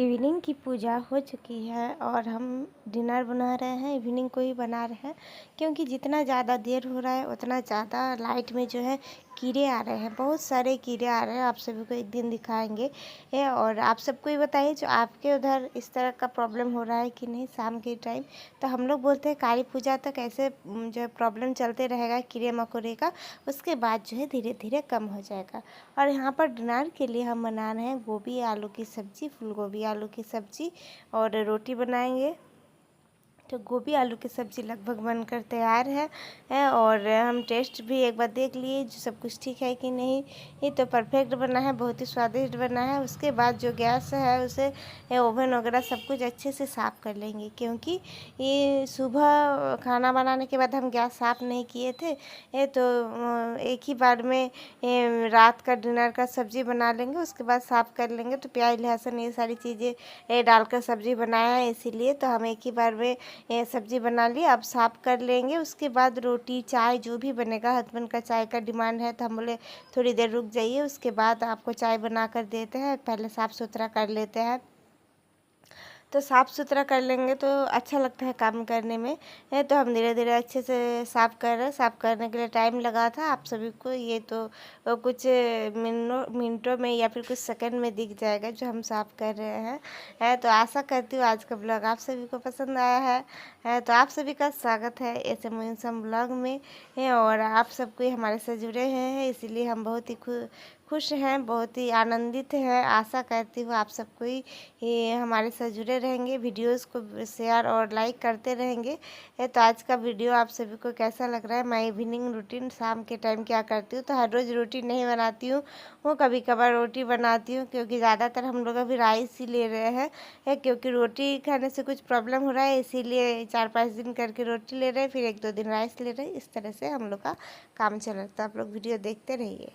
Evening की पूजा हो चुकी है और हम डिनर बना रहे हैं। इवनिंग को ही बना रहे हैं क्योंकि जितना ज़्यादा देर हो रहा है उतना ज़्यादा लाइट में जो है कीड़े आ रहे हैं। बहुत सारे कीड़े आ रहे हैं, आप सभी को एक दिन दिखाएंगे। और आप सबको ये बताइए जो आपके उधर इस तरह का प्रॉब्लम हो रहा है कि नहीं शाम के टाइम। तो हम लोग बोलते हैं काली पूजा तक ऐसे जो है प्रॉब्लम चलते रहेगा कीड़े मकोड़े का, उसके बाद जो है धीरे धीरे कम हो जाएगा। और यहाँ पर डिनर के लिए हम बना रहे हैं गोभी आलू की सब्ज़ी, फूल गोभी आलू की सब्ज़ी और रोटी बनाएंगे। तो गोभी आलू की सब्ज़ी लगभग बनकर तैयार है और हम टेस्ट भी एक बार देख लिए जो सब कुछ ठीक है कि नहीं। ये तो परफेक्ट बना है, बहुत ही स्वादिष्ट बना है। उसके बाद जो गैस है उसे ओवन वगैरह सब कुछ अच्छे से साफ़ कर लेंगे क्योंकि ये सुबह खाना बनाने के बाद हम गैस साफ़ नहीं किए थे। तो एक ही बार में रात का डिनर का सब्ज़ी बना लेंगे, उसके बाद साफ़ कर लेंगे। तो प्याज लहसुन ये सारी चीज़ें डालकर सब्ज़ी बनाया है, इसीलिए तो हम एक ही बार में सब्ज़ी बना ली। अब साफ़ कर लेंगे, उसके बाद रोटी चाय जो भी बनेगा। हस्बैंड का चाय का डिमांड है तो हम बोले थोड़ी देर रुक जाइए, उसके बाद आपको चाय बना कर देते हैं, पहले साफ़ सुथरा कर लेते हैं। तो साफ़ सुथरा कर लेंगे तो अच्छा लगता है काम करने में। तो हम धीरे धीरे अच्छे से साफ़ कर रहे हैं। साफ़ करने के लिए टाइम लगा था आप सभी को, ये तो कुछ मिनटों में या फिर कुछ सेकंड में दिख जाएगा जो हम साफ़ कर रहे हैं। तो आशा करती हूँ आज का ब्लॉग आप सभी को पसंद आया है। तो आप सभी का स्वागत है ऐसे मुंसम ब्लॉग में। और आप सबको हमारे से जुड़े हैं इसीलिए हम बहुत ही खुश हैं, बहुत ही आनंदित हैं। आशा करती हूँ आप सबको ही हमारे साथ जुड़े रहेंगे, वीडियोस को शेयर और लाइक करते रहेंगे। तो आज का वीडियो आप सभी को कैसा लग रहा है। मैं इवनिंग रूटीन शाम के टाइम क्या करती हूँ, तो हर रोज़ रोटी नहीं बनाती हूँ, वो कभी कभार रोटी बनाती हूँ क्योंकि ज़्यादातर हम लोग अभी राइस ही ले रहे हैं क्योंकि रोटी खाने से कुछ प्रॉब्लम हो रहा है, इसीलिए 4-5 दिन करके रोटी ले रहे हैं, फिर 1-2 दिन राइस ले रहे हैं। इस तरह से हम लोग का काम चल रहा है। तो आप लोग वीडियो देखते रहिए।